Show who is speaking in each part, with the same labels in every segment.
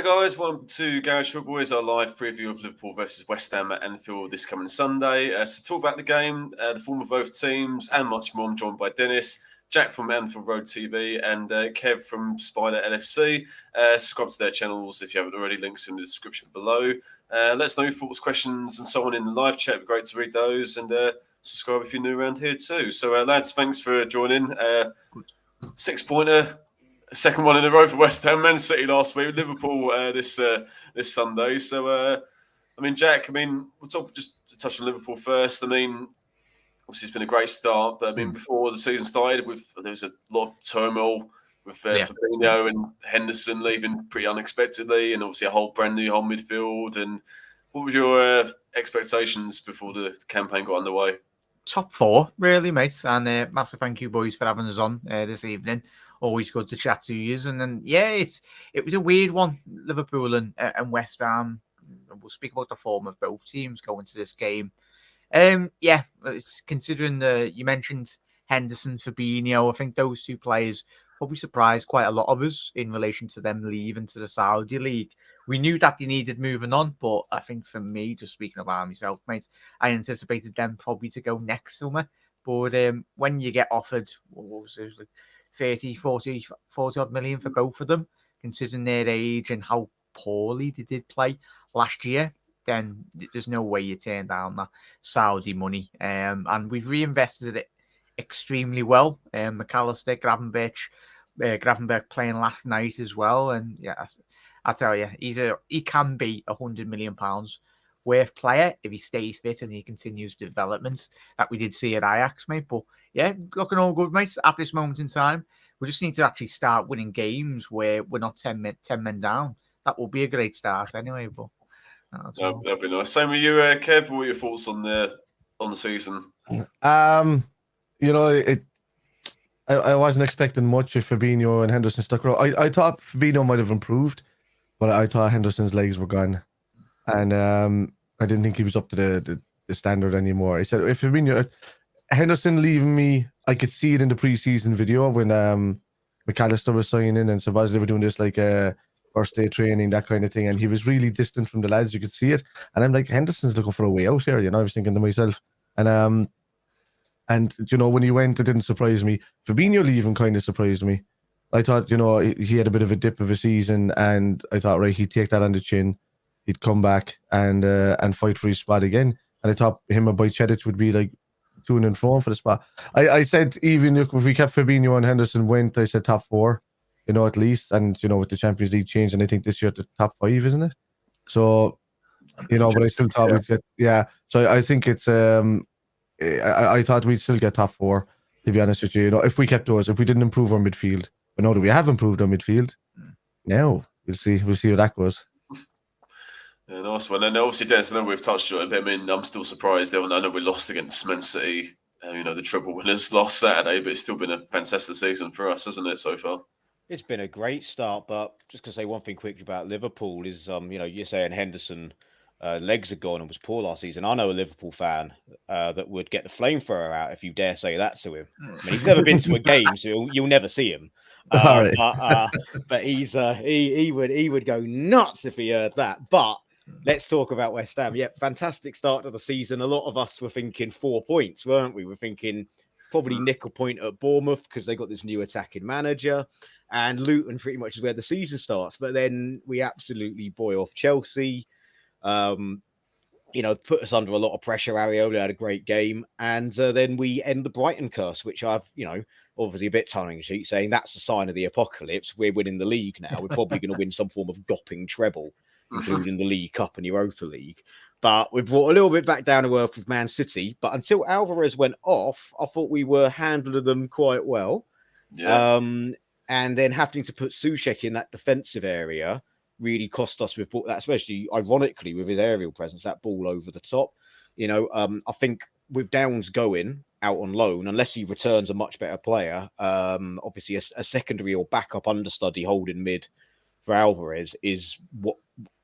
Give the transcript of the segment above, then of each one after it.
Speaker 1: guys, welcome to Garage Football. Is our live preview of Liverpool versus West Ham at Anfield this coming Sunday. So talk about the game, the form of both teams, and much more. I'm joined by Dennis, Jack from Anfield Road TV, and Kev from Spider LFC. Subscribe to their channels if you haven't already. Links in the description below. Let us know your thoughts, questions, and so on in the live chat. It'd be great to read those, and subscribe if you're new around here too. So lads, thanks for joining. 6-pointer. Second one in a row for West Ham, Man City last week, Liverpool this Sunday. So, Jack, we'll just to touch on Liverpool first. Obviously it's been a great start, but before the season started, there was a lot of turmoil with Fabinho and Henderson leaving pretty unexpectedly, and obviously a brand new midfield. And what was your expectations before the campaign got underway?
Speaker 2: Top four, really, mate. And massive thank you, boys, for having us on this evening. Always good to chat to you. And then, it was a weird one, Liverpool and West Ham. We'll speak about the form of both teams going to this game. It's considering you mentioned Henderson, Fabinho. I think those two players probably surprised quite a lot of us in relation to them leaving to the Saudi League. We knew that they needed moving on, but I think for me, just speaking about myself, mate, I anticipated them probably to go next summer. But when you get offered, what was it, like 30, 40 odd million for both of them, considering their age and how poorly they did play last year, then there's no way you turn down that Saudi money. And we've reinvested it extremely well. McAllister, Gravenberch playing last night as well. And yeah, I tell you, he can be £100 million worth player if he stays fit and he continues development that we did see at Ajax, mate. But yeah, looking all good, mate, at this moment in time. We just need to actually start winning games where we're not 10 men down. That will be a great start anyway. But
Speaker 1: that'd be nice. Same with you, Kev. What were your thoughts on the season?
Speaker 3: I wasn't expecting much if Fabinho and Henderson stuck around. I thought Fabinho might have improved, but I thought Henderson's legs were gone. And I didn't think he was up to the standard anymore. I said, if Fabinho, Henderson leaving me, I could see it in the preseason video when McAllister was signing and Sabaz, they were doing this like first day training, that kind of thing. And he was really distant from the lads. You could see it. And I'm like, Henderson's looking for a way out here. I was thinking to myself. And when he went, it didn't surprise me. Fabinho leaving kind of surprised me. I thought, he had a bit of a dip of a season, and I thought, right, he'd take that on the chin. He'd come back and fight for his spot again. And I thought him and Bajcetic would be like 2 and 4 for the spot. I said even if we kept Fabinho and Henderson went, I said top 4, at least. And, with the Champions League change, and I think this year the top 5, isn't it? So, but I still thought we'd get, So I think it's, I thought we'd still get top 4, to be honest with you. If we kept those, if we didn't improve our midfield. But no, we have improved our midfield. Now, we'll see where that goes.
Speaker 1: Yeah, nice one. And obviously, Dennis, I know we've touched on it a bit. I'm still surprised. I know we lost against Man City, the treble winners last Saturday, but it's still been a fantastic season for us, hasn't it, so far?
Speaker 4: It's been a great start, but just to say one thing quickly about Liverpool is, you're saying Henderson legs are gone and was poor last season. I know a Liverpool fan that would get the flamethrower out if you dare say that to him. He's never been to a game, so you'll never see him. But he would go nuts if he heard that. But let's talk about West Ham. Yeah, fantastic start to the season. A lot of us were thinking 4 points, weren't we? We're thinking probably nick a point at Bournemouth because they got this new attacking manager, and Luton pretty much is where the season starts. But then we absolutely boy off Chelsea. Put us under a lot of pressure. Areola had a great game, and then we end the Brighton curse, which I've, obviously a bit tongue-in-cheek, saying that's a sign of the apocalypse. We're winning the league now. We're probably going to win some form of gopping treble, including the League Cup and Europa League. But we've brought a little bit back down to earth with Man City. But until Alvarez went off, I thought we were handling them quite well. Yeah. And then having to put Souček in that defensive area really cost us with that, especially ironically with his aerial presence, that ball over the top. I think with Downs going out on loan, unless he returns a much better player, obviously a secondary or backup understudy holding mid for Alvarez is what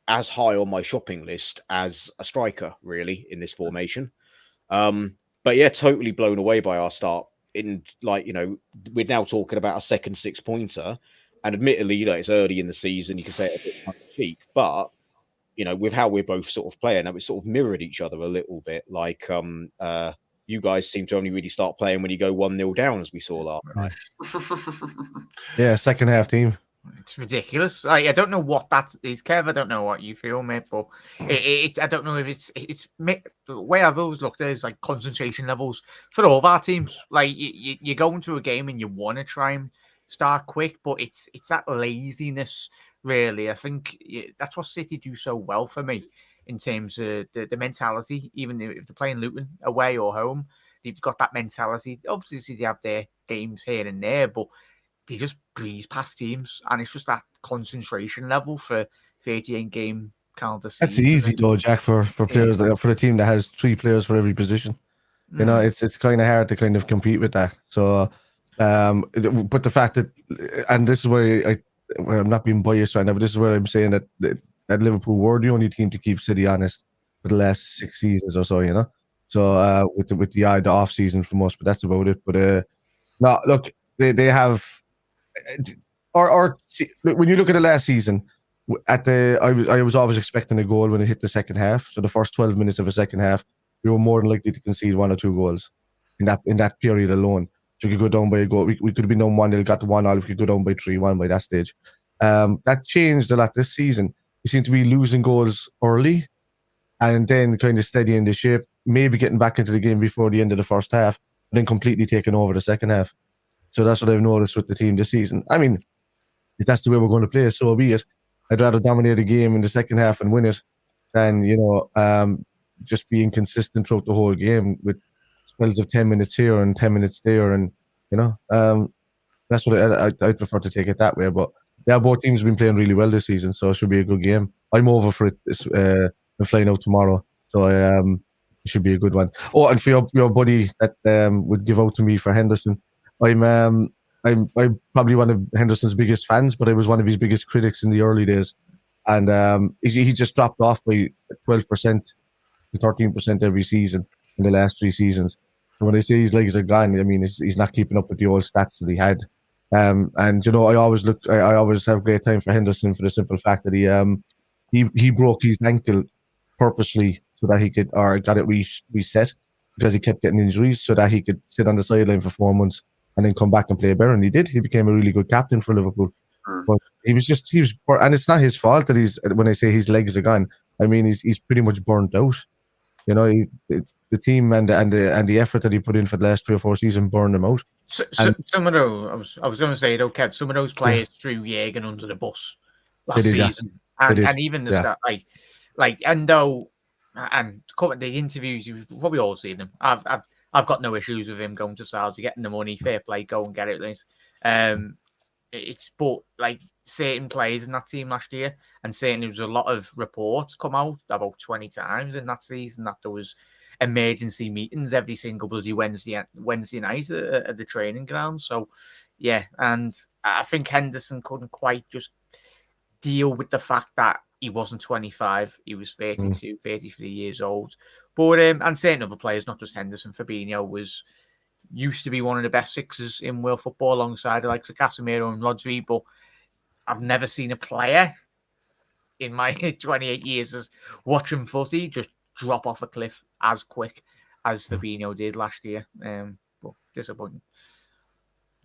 Speaker 4: as high on my shopping list as a striker, really, in this formation. But yeah, totally blown away by our start. We're now talking about a second 6-pointer. And admittedly, it's early in the season. You can say it a bit tongue in cheek, but with how we're both sort of playing, and we sort of mirrored each other a little bit. Like, you guys seem to only really start playing when you go 1-0 down, as we saw last night.
Speaker 3: Yeah, second half team.
Speaker 2: It's ridiculous. I don't know what that is, Kev. I don't know what you feel, mate, but it's. I don't know if it's the way I've always looked at it is like concentration levels for all of our teams. Like you go into a game and you want to try and start quick, but it's that laziness. Really, I think that's what City do so well for me in terms of the mentality. Even if they're playing Luton away or home, they've got that mentality. Obviously, they have their games here and there, but they just breeze past teams, and it's just that concentration level for 38 game counter.
Speaker 3: That's easy though, Jack, for players for a team that has 3 players for every position. It's kind of hard to kind of compete with that. So, but the fact that, and this is where I'm not being biased right now, but this is where I'm saying that Liverpool were the only team to keep City honest for the last 6 seasons or so. So with the off season from us, but that's about it. But no, look, they have. Or when you look at the last season, I was always expecting a goal when it hit the second half. So the first 12 minutes of a second half, we were more than likely to concede 1 or 2 goals in that period alone. So we could go down by a goal. We could have been down 1-0, got to 1-0. We could go down by 3-1 by that stage. That changed a lot this season. We seem to be losing goals early, and then kind of steadying the ship, maybe getting back into the game before the end of the first half, and then completely taking over the second half. So that's what I've noticed with the team this season. I mean, if that's the way we're going to play, so be it. I'd rather dominate a game in the second half and win it than, just being consistent throughout the whole game with spells of 10 minutes here and 10 minutes there. And, that's what I prefer to take it that way. But yeah, both teams have been playing really well this season, so it should be a good game. I'm over for it. I'm flying out tomorrow, so it should be a good one. Oh, and for your buddy that would give out to me for Henderson, I'm probably one of Henderson's biggest fans, but I was one of his biggest critics in the early days. And he just dropped off by 12% to 13% every season in the last 3 seasons. And when I say his legs are gone, I mean he's not keeping up with the old stats that he had. And I always have a great time for Henderson for the simple fact that he broke his ankle purposely so that he could, or got it reset because he kept getting injuries, so that he could sit on the sideline for 4 months and then come back and play better. And he did. He became a really good captain for Liverpool. But he was, and it's not his fault that when I say his legs are gone, I mean he's pretty much burnt out. The team and the effort that he put in for the last 3 or 4 seasons burned him out.
Speaker 2: So some of those, I was going to say, though, Kev, some of those players threw Jürgen under the bus last season, and even the stuff like Endo and the interviews, you've probably all seen them. I've got no issues with him going to Saudi, getting the money, fair play, go and get it. It's but like certain players in that team last year, and saying there was a lot of reports come out about 20 times in that season that there was emergency meetings every single bloody Wednesday night at the training ground. So yeah, and I think Henderson couldn't quite just deal with the fact that he wasn't 25, he was 32, 33 years old. But and certain other players, not just Henderson, Fabinho used to be one of the best sixers in world football alongside the likes of Casemiro and Rodri, but I've never seen a player in my 28 years as watching footy just drop off a cliff as quick as Fabinho did last year. But disappointing.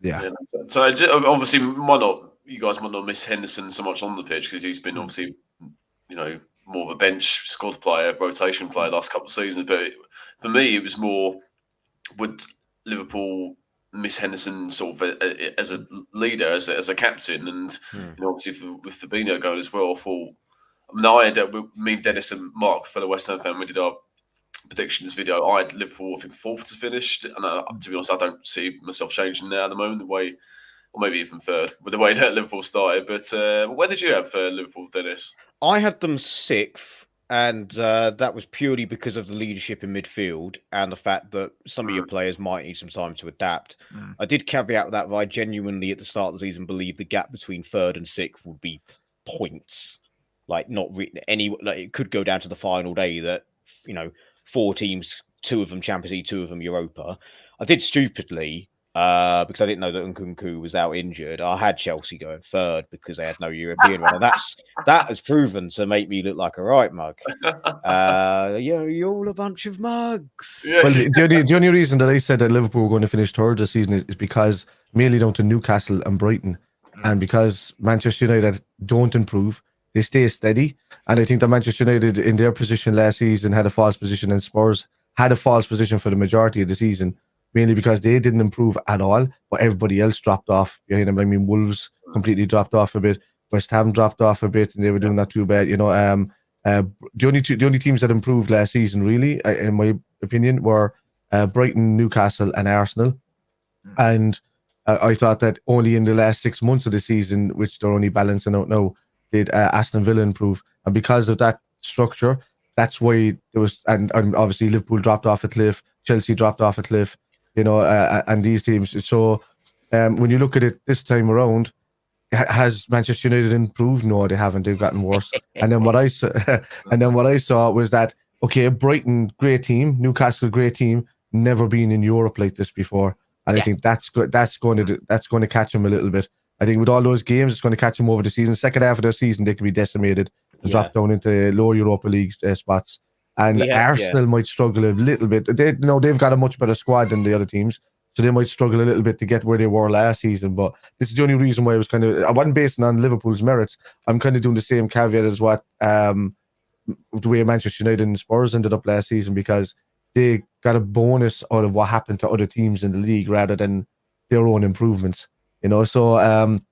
Speaker 3: Yeah.
Speaker 1: So obviously, you guys might not miss Henderson so much on the pitch because he's been obviously, more of a bench squad player, rotation player last couple of seasons. But for me, it was more, would Liverpool miss Henderson sort of as a leader, as a captain, and obviously with Fabinho going as well. Me, Dennis, and Mark, fellow West Ham fan, we did our predictions video. I had Liverpool, I think, 4th to finish, and to be honest, I don't see myself changing now at the moment. The way, or maybe even 3rd, with the way that Liverpool started. But where did you have Liverpool, Dennis?
Speaker 4: I had them 6th, and that was purely because of the leadership in midfield and the fact that some of your players might need some time to adapt. I did caveat that I genuinely, at the start of the season, believed the gap between 3rd and 6th would be points. Like, not it could go down to the final day that, 4 teams, 2 of them Champions League, 2 of them Europa. I did stupidly because I didn't know that Nkunku was out injured. I had Chelsea going third because they had no European runner. That has proven to make me look like a right mug. You're all a bunch of mugs.
Speaker 1: Yeah.
Speaker 3: Well, the only reason that I said that Liverpool were going to finish third this season is because mainly down to Newcastle and Brighton, and because Manchester United don't improve, they stay steady. And I think that Manchester United in their position last season had a false position, and Spurs had a false position for the majority of the season, mainly because they didn't improve at all, but everybody else dropped off behind them. I mean, Wolves completely dropped off a bit, West Ham dropped off a bit, and they were doing not too bad. The only teams that improved last season, really, in my opinion, were Brighton, Newcastle, and Arsenal. And I thought that only in the last 6 months of the season, which they're only balancing out now, did Aston Villa improve. And because of that structure, that's why there was, and obviously Liverpool dropped off a cliff, Chelsea dropped off a cliff, and these teams. So when you look at it this time around, has Manchester United improved? No, they haven't. They've gotten worse. And then what I saw was that, okay, Brighton, great team, Newcastle, great team, never been in Europe like this before. And I think that's going to catch them a little bit. I think with all those games, it's going to catch them over the season. Second half of their season, they could be decimated and drop down into lower Europa League spots. And Arsenal might struggle a little bit. They've got a much better squad than the other teams, so they might struggle a little bit to get where they were last season. But this is the only reason why I wasn't basing on Liverpool's merits. I'm kind of doing the same caveat as what the way Manchester United and Spurs ended up last season, because they got a bonus out of what happened to other teams in the league rather than their own improvements. So and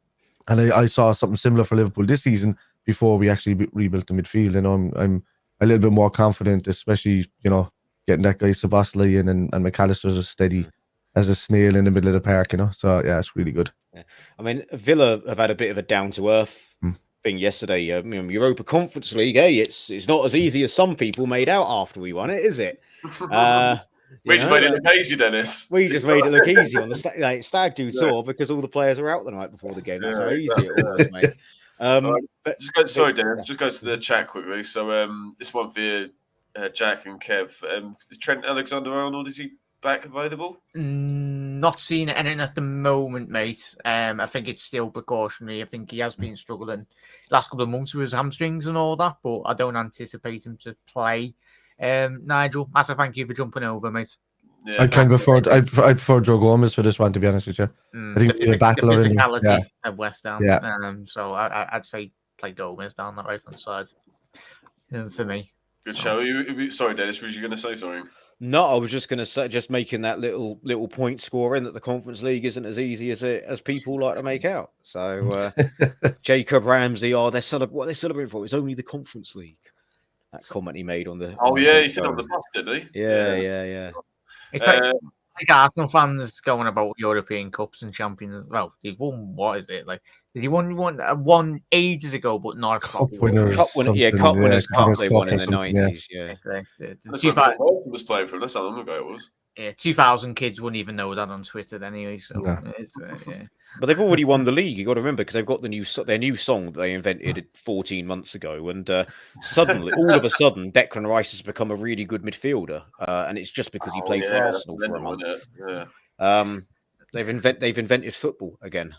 Speaker 3: I saw something similar for Liverpool this season before we actually rebuilt the midfield. I'm a little bit more confident, especially getting that guy Szoboszlai in, and McAllister's as steady as a snail in the middle of the park. So yeah, it's really good.
Speaker 4: Yeah. I mean, Villa have had a bit of a down to earth thing yesterday. Europa Conference League, it's not as easy as some people made out after we won it, is it?
Speaker 1: We just made it look easy, Dennis.
Speaker 4: We just made it look easy on the Stag Do tour because all the players are out the night before the game. That's how easy it was, mate.
Speaker 1: Sorry, Dennis. Just go to the chat quickly. So this one for you, Jack and Kev. Is Trent Alexander-Arnold, is he back available?
Speaker 2: Not seeing anything at the moment, mate. I think it's still precautionary. I think he has been struggling last couple of months with his hamstrings and all that, but I don't anticipate him to play. Nigel, massive thank you for jumping over, mate.
Speaker 3: Yeah, I prefer Joe Gomez for this one, to be honest with you. I think the
Speaker 2: physicality at West Ham.
Speaker 3: Yeah.
Speaker 2: So I'd say play Gomez down the right hand side. For me.
Speaker 1: Good show. Sorry, Dennis. What was you going to say? Sorry.
Speaker 4: No, I was just going to say, just making that little point scoring that the Conference League isn't as easy as people like to make out. So Jacob Ramsey, what they're celebrating for? It's only the Conference League. That comment he made on the.
Speaker 1: Oh yeah, he said on the bus, didn't
Speaker 4: he? Yeah.
Speaker 2: It's like Arsenal fans going about European Cups and Champions. Well, they've won. What is it like? Did he won ages ago, but not a
Speaker 3: cup winners.
Speaker 4: Cup winners. Cup they won in the 90s. Yeah.
Speaker 1: Was playing for him. That's how long ago it was.
Speaker 2: Yeah, 2,000 kids wouldn't even know that on Twitter anyway. So,
Speaker 4: But they've already won the league. You got to remember, because they've got their new song that they invented 14 months ago, and suddenly, all of a sudden, Declan Rice has become a really good midfielder, and it's just because he played for Arsenal for a month. They've invented football again.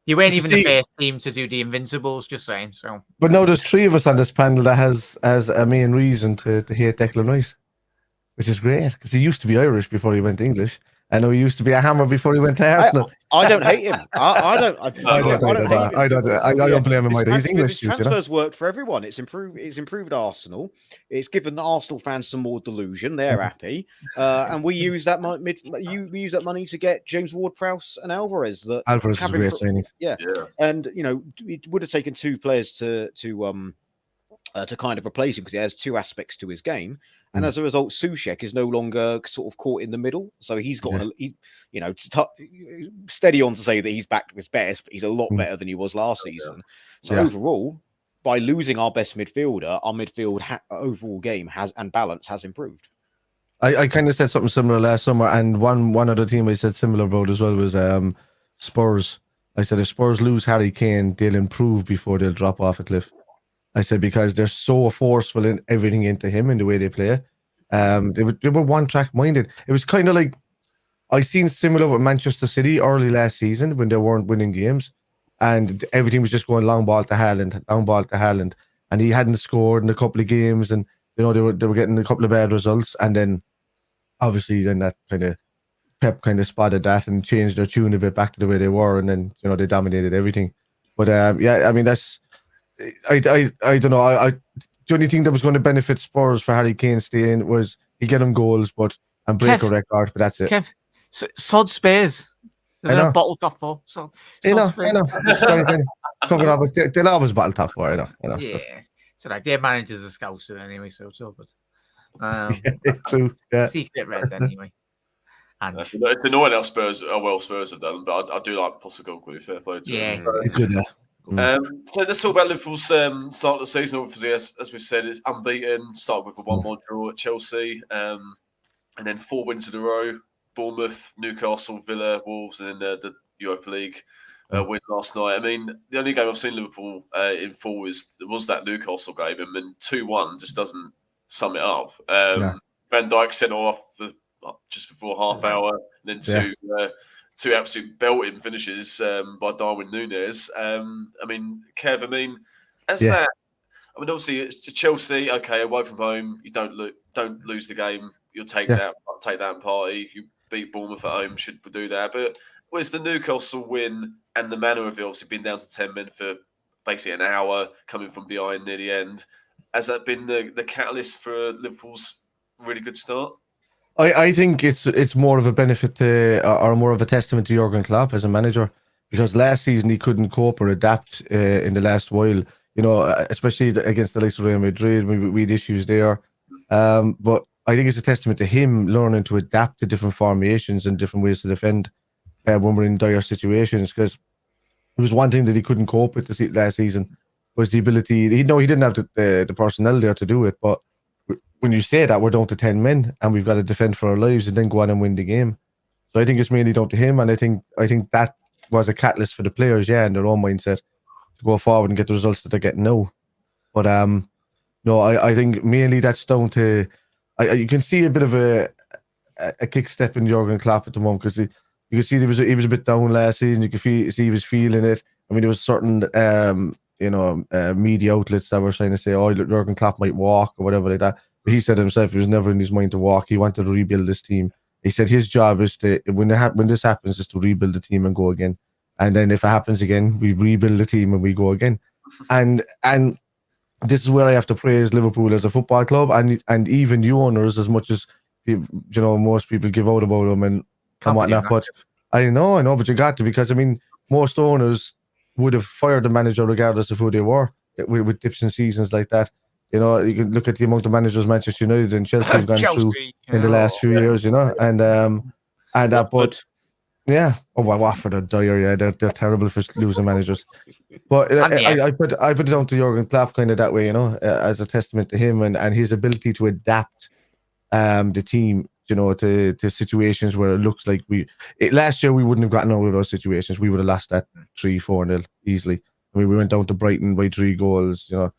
Speaker 2: You weren't even the first team to do the Invincibles, just saying. So,
Speaker 3: but no, there's three of us on this panel that has as a main reason to hate Declan Rice, which is great because he used to be Irish before he went English. I know he used to be a Hammer before he went to Arsenal.
Speaker 4: I don't hate him. I don't
Speaker 3: blame him either. He's English.
Speaker 4: His transfers worked for everyone. It's improved Arsenal. It's given the Arsenal fans some more delusion. They're happy, and we use that money to get James Ward-Prowse and Alvarez.
Speaker 3: Alvarez is a great signing.
Speaker 4: Yeah, and it would have taken two players to kind of replace him because he has two aspects to his game. And as a result, Souček is no longer sort of caught in the middle. So he's got, steady on to say that he's back to his best, but he's a lot better than he was last season. So overall, by losing our best midfielder, our midfield overall game and balance has improved.
Speaker 3: I kind of said something similar last summer, and one other team I said similar about as well was Spurs. I said if Spurs lose Harry Kane, they'll improve before they'll drop off a cliff. I said because they're so forceful in everything into him and the way they play. They were one track minded. It was kind of like I seen similar with Manchester City early last season when they weren't winning games, and everything was just going long ball to Haaland, and he hadn't scored in a couple of games, and they were getting a couple of bad results, and then obviously then that kind of Pep kind of spotted that and changed their tune a bit back to the way they were, and then they dominated everything. But yeah, I mean that's I don't know. The only thing that was going to benefit Spurs for Harry Kane staying was he'd get him goals, and break a record, but that's it.
Speaker 2: Kev, sod Spurs. They're a bottle top four.
Speaker 3: I know. Just kind of cover up. They'll always battle top four. I know.
Speaker 2: Yeah, so like their managers are Scouser anyway, so it's all good.
Speaker 3: True. Yeah.
Speaker 2: Secret red anyway. And
Speaker 1: it's annoying how Spurs have done, but I do like Postecoglou. Fair play to him.
Speaker 3: It's good. Yeah.
Speaker 1: So let's talk about Liverpool's start of the season. Obviously, as we've said, it's unbeaten. Started with a 1-1 draw at Chelsea, and then 4 wins in a row: Bournemouth, Newcastle, Villa, Wolves, and then the Europa League win last night. I mean, the only game I've seen Liverpool in full was that Newcastle game, and then 2-1 just doesn't sum it up. Van Dijk sent off just before half hour, and then two absolute belting finishes by Darwin Núñez. I mean, Kev, that. I mean, obviously, it's Chelsea. Okay, away from home, you don't lose the game. You'll take that and party. You beat Bournemouth at home, should do that. But was the Newcastle win and the manner of it, obviously being down to 10 men for basically an hour, coming from behind near the end, has that been the catalyst for Liverpool's really good start?
Speaker 3: I think it's more of a benefit to, or more of a testament to Jurgen Klopp as a manager, because last season he couldn't cope or adapt in the last while, especially against the likes of Real Madrid. We had issues there. But I think it's a testament to him learning to adapt to different formations and different ways to defend when we're in dire situations, because it was one thing that he couldn't cope with last season was the ability. He didn't have the personnel there to do it, but when you say that, we're down to 10 men and we've got to defend for our lives and then go on and win the game. So I think it's mainly down to him, and I think that was a catalyst for the players, and their own mindset to go forward and get the results that they're getting now. But no, I think mainly that's down to you can see a bit of a kick step in Jurgen Klopp at the moment, because you can see he was a bit down last season. You can see he was feeling it. I mean, there was certain media outlets that were trying to say, Jurgen Klopp might walk or whatever like that. But he said himself it was never in his mind to walk. He wanted to rebuild this team. He said his job is to, when this happens, is to rebuild the team and go again. And then if it happens again, we rebuild the team and we go again. And this is where I have to praise Liverpool as a football club, and even you owners, as much as most people give out about them and whatnot. But I know, but you got to, because I mean, most owners would have fired the manager regardless of who they were, with dips and seasons like that. You can look at the amount of managers Manchester United and Chelsea have gone through in the last few years, but yeah. Oh, well, Watford are dire, yeah. They're terrible for losing managers. But I put it down to Jurgen Klopp kind of that way, as a testament to him and his ability to adapt the team, to situations where it looks like last year we wouldn't have gotten out of those situations. We would have lost that 3-4-0 easily. I mean, we went down to Brighton by 3 goals, to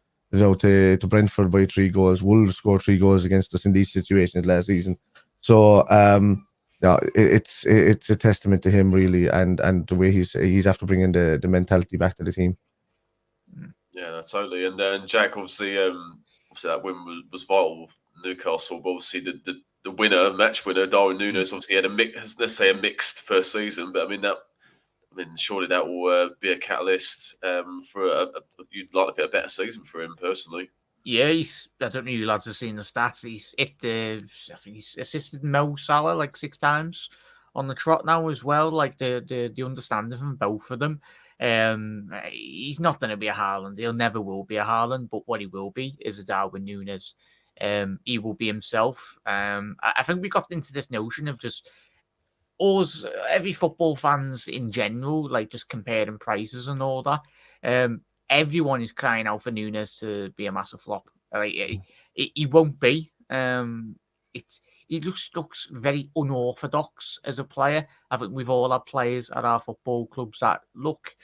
Speaker 3: Brentford by 3 goals. Wolves scored 3 goals against us in these situations last season. So it's a testament to him really, and the way he's after bringing the mentality back to the team.
Speaker 1: Yeah, totally. And then Jack, obviously that win was vital. Newcastle, but obviously the match winner, Darwin Núñez, obviously had a mixed first season. But surely that will be a catalyst for you'd like to see a better season for him personally.
Speaker 2: Yeah, I don't know if you lads have seen the stats. I think he's assisted Mo Salah like 6 times on the trot now as well. Like the understanding from both of them. He's not going to be a Haaland. He'll never will be a Haaland. But what he will be is a Darwin Núñez. He will be himself. I think we got into this notion of just us, every football fans in general, like just comparing prices and all that. Everyone is crying out for Núñez to be a massive flop. Like he won't be. He looks very unorthodox as a player. I think we've all had players at our football clubs that look,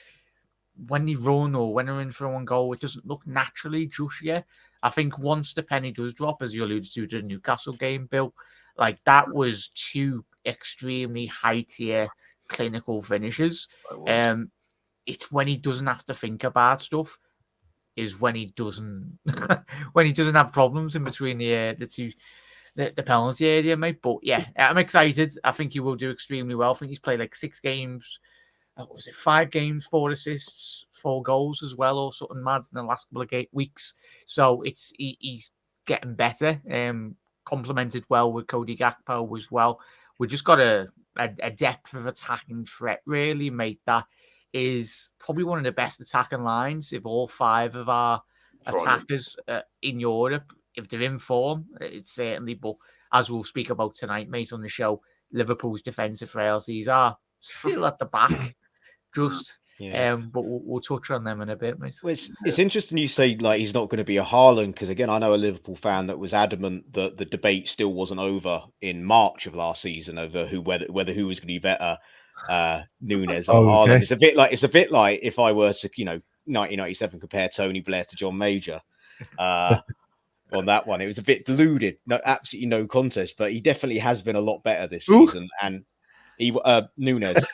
Speaker 2: when they run or when they're in for one goal, it doesn't look naturally just yet. I think once the penny does drop, as you alluded to the Newcastle game, Bill, like that was too extremely high tier clinical finishes. It's when he doesn't have to think about stuff is when he doesn't have problems in between the penalty area, mate. But yeah, I'm excited. I think he will do extremely well. I think he's played like 6 games. What was it, 5 games, 4 assists, 4 goals as well, or something mad in the last couple of weeks. So he's getting better. Complemented well with Cody Gakpo as well. We just got a depth of attacking threat, really, mate. That is probably one of the best attacking lines if all 5 of our attackers in Europe, if they're in form, it's certainly. But as we'll speak about tonight, mate, on the show, Liverpool's defensive frailties are still at the back. But we'll touch on them in a bit, mate.
Speaker 4: Well, it's interesting you say like he's not going to be a Haaland, because again, I know a Liverpool fan that was adamant that the debate still wasn't over in March of last season over whether who was going to be better, Nunes or Haaland. It's a bit like if I were to 1997 compare Tony Blair to John Major. On that one, it was a bit deluded. No, absolutely no contest, but he definitely has been a lot better this season. And he Nunes.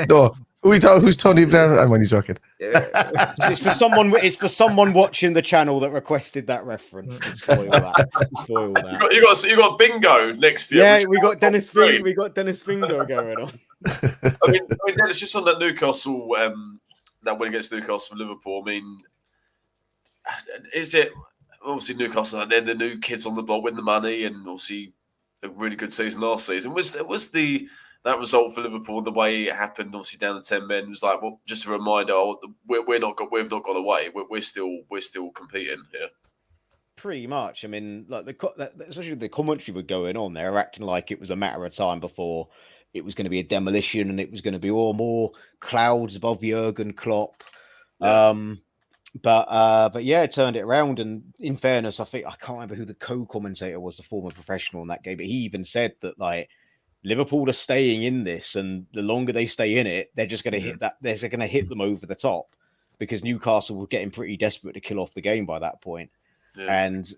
Speaker 3: No. Who's Tony Blair? And when he's joking.
Speaker 4: It's for someone watching the channel that requested that reference. Spoil that.
Speaker 1: You got bingo next year.
Speaker 4: Yeah, we got Dennis Bingo going on.
Speaker 1: I mean, Dennis, just on that Newcastle, that win against Newcastle for Liverpool. I mean, is it obviously Newcastle? And then the new kids on the block win the money, and obviously a really good season last season. Was that result for Liverpool, the way it happened, obviously down to 10 men, was like, well, just a reminder, we've not gone away. We're still competing here.
Speaker 4: Pretty much. I mean, like especially the commentary were going on, they were acting like it was a matter of time before it was going to be a demolition, and it was going to be all more clouds above Jurgen Klopp.
Speaker 1: Yeah.
Speaker 4: But yeah, it turned it around. And in fairness, I can't remember who the co-commentator was, the former professional in that game, but he even said that like, Liverpool are staying in this, and the longer they stay in it, they're just going to hit that. They're going to hit them over the top, because Newcastle were getting pretty desperate to kill off the game by that point. Yeah. And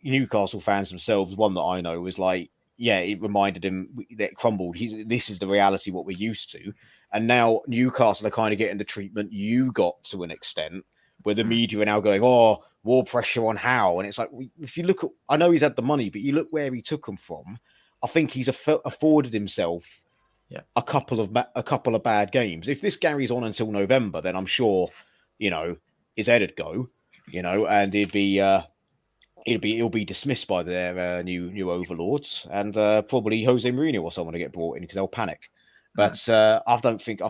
Speaker 4: Newcastle fans themselves, one that I know, was like, yeah, it reminded him that it crumbled. This is the reality, what we're used to. And now Newcastle are kind of getting the treatment you got to an extent, where the media are now going, oh, more pressure on Howe. And it's like, if you look at, I know he's had the money, but you look where he took them from. I think he's afforded himself a couple of bad games. If this carries on until November, then I'm sure, his head would go, and he'll be dismissed by their new overlords, and probably Jose Mourinho or someone to get brought in, because they'll panic. But I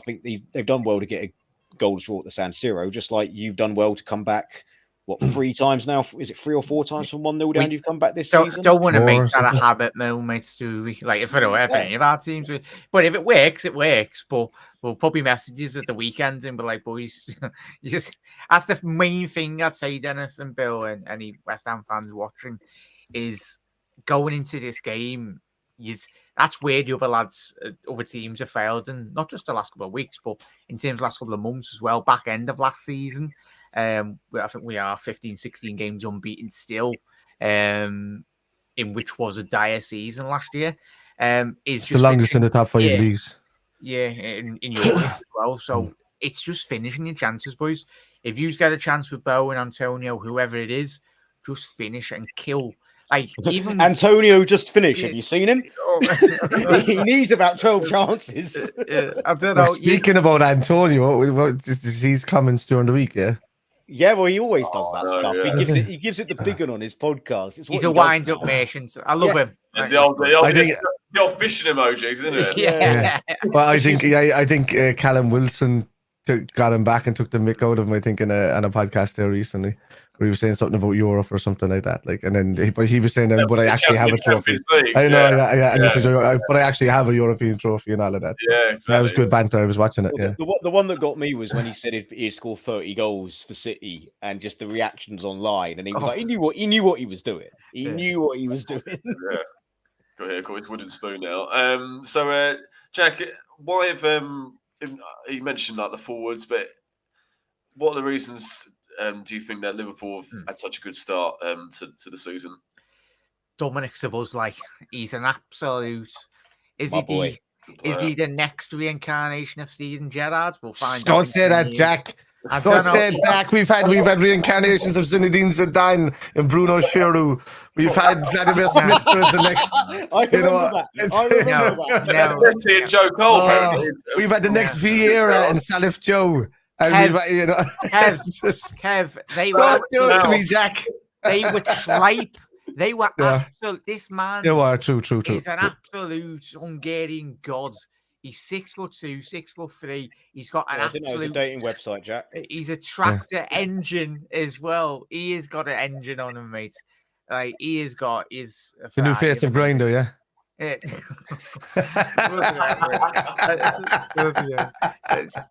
Speaker 4: think they've done well to get a goal draw at the San Siro, just like you've done well to come back. What, 3 times now? Is it 3 or 4 times from 1-0 down? You've come back this season.
Speaker 2: Don't want to make that a habit, mates. Like if any of our teams, but if it works, it works. But we'll probably messages at the weekend and be like, boys, that's the main thing I'd say, Dennis and Bill, and any West Ham fans watching, is going into this game. That's where the other teams have failed, and not just the last couple of weeks, but in terms of the last couple of months as well. Back end of last season. I think we are 15, 16 games unbeaten still, in which was a dire season last year. It's
Speaker 3: the longest in the top 5 leagues.
Speaker 2: Yeah, in Europe as well. So it's just finishing your chances, boys. If you get a chance with Bowen, Antonio, whoever it is, just finish and kill. Like even
Speaker 4: Antonio just finished. Have you seen him? He needs about 12 chances.
Speaker 2: I don't know.
Speaker 3: Speaking about Antonio, he's comments during the week, yeah.
Speaker 4: Yeah, well, he always does that stuff. Yeah. He gives it the big one on his podcast.
Speaker 2: He's a wind-up merchant. I love him.
Speaker 1: It's the old fishing emojis, isn't it?
Speaker 2: Yeah.
Speaker 3: Well, I think Callum Wilson got him back and took the mick out of him, I think, on a podcast there recently, where he was saying something about Europe or something like that. Like, and then he was saying, "But I actually have a trophy." I know, and he said, "But I actually have a European trophy and all of that."
Speaker 1: Yeah, exactly.
Speaker 3: That was good banter. I was watching it. Yeah.
Speaker 4: The one that got me was when he said he scored 30 goals for City, and just the reactions online, and he was like, he knew what he was doing. He knew what he was doing.
Speaker 1: Yeah. Got his wooden spoon now. So, Jack, why have you mentioned like the forwards, but what are the reasons do you think that Liverpool have had such a good start to the season?
Speaker 2: Dominic Szoboszlai, he's an absolute Is
Speaker 4: My
Speaker 2: he
Speaker 4: boy.
Speaker 2: is he the next reincarnation of Steven Gerrard? We'll find out.
Speaker 3: Don't
Speaker 2: in
Speaker 3: say
Speaker 2: 10
Speaker 3: that,
Speaker 2: years.
Speaker 3: Jack.
Speaker 2: I
Speaker 3: Don't
Speaker 2: don't know.
Speaker 3: say it, Jack. We've had reincarnations of Zinedine Zidane and Bruno Giroud. We've had Vladimir Smith was the next.
Speaker 4: I remember that. I remember that.
Speaker 2: No.
Speaker 1: Let's see it, Joe Cole. apparently.
Speaker 3: We've had the next Vieira and Salif Joe. And
Speaker 2: Kev,
Speaker 3: we've, you know,
Speaker 2: Kev, they were
Speaker 3: don't do it to me, Jack.
Speaker 2: They were tripe. They were
Speaker 3: Yeah.
Speaker 2: absolute. This man
Speaker 3: You are true.
Speaker 2: is an absolute Hungarian god. He's 6'2", 6'3". He's got an
Speaker 4: I didn't know it was a
Speaker 2: absolute.
Speaker 4: dating website, Jack.
Speaker 2: He's a tractor engine as well. He has got an engine on him, mate. Like he has got his
Speaker 3: The new face of Grinder, yeah.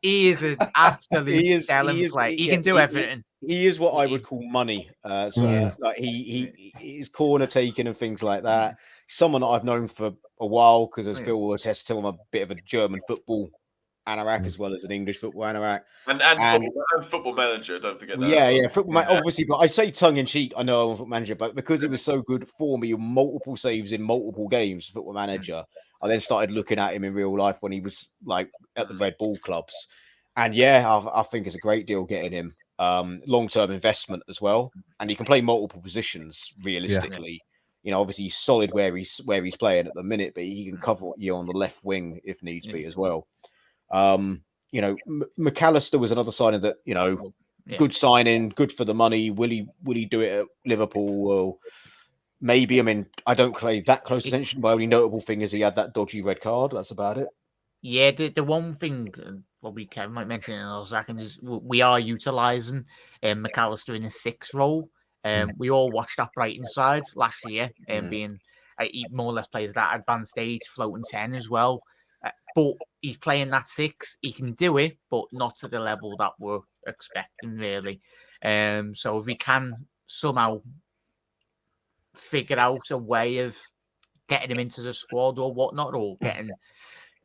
Speaker 2: He is an absolute stellar player. He can do everything.
Speaker 4: He is what I would call money. Like he's corner taking and things like that. Someone that I've known for a while because, as Bill will attest to, I'm a bit of a German football anorak as well as an English football anorak.
Speaker 1: And football manager, don't forget that.
Speaker 4: Yeah, football obviously, but I say tongue in cheek. I know I'm a football manager, but because he was so good for me, multiple saves in multiple games, football manager, I then started looking at him in real life when he was like at the Red Bull clubs, and I think it's a great deal getting him. Long-term investment as well, and he can play multiple positions realistically. You know, obviously he's solid where he's playing at the minute, but he can cover you on the left wing if needs be as well. You know, McAllister was another signing that, you know, good signing, good for the money. Will he do it at Liverpool? Well, maybe. I mean, I don't pay that close attention. My only notable thing is he had that dodgy red card. That's about it.
Speaker 2: Yeah, the one thing probably Kevin might mention in a second is we are utilising McAllister in a 6 role. We all watched that Brighton side last year, being he more or less plays that advanced 8, floating 10 as well. But he's playing that 6. He can do it, but not to the level that we're expecting, really. So if we can somehow figure out a way of getting him into the squad or whatnot, or getting...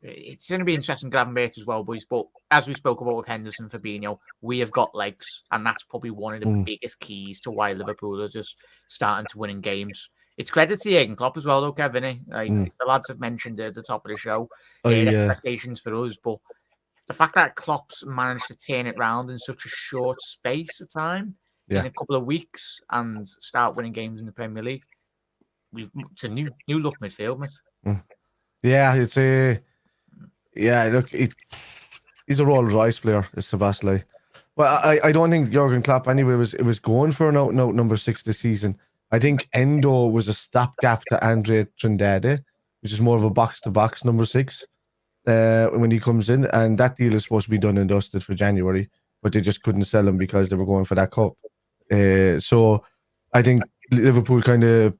Speaker 2: It's going to be interesting grabbing bait as well, boys. But as we spoke about with Henderson, Fabinho, we have got legs, and that's probably one of the biggest keys to why Liverpool are just starting to win in games. It's credit to Jurgen Klopp as well, though, Kevin. Like the lads have mentioned at the top of the show, expectations for us, but the fact that Klopp's managed to turn it around in such a short space of time, in a couple of weeks, and start winning games in the Premier League, it's a new look midfield, mate.
Speaker 3: Yeah, it's a. Yeah, look, he's a Rolls Royce player, is Sebastian. Well, I don't think Jurgen Klopp anyway was going for an out number 6 this season. I think Endo was a stopgap to Andre Trindade, which is more of a box-to-box number 6 when he comes in, and that deal is supposed to be done and dusted for January, but they just couldn't sell him because they were going for that cup. So I think Liverpool kind of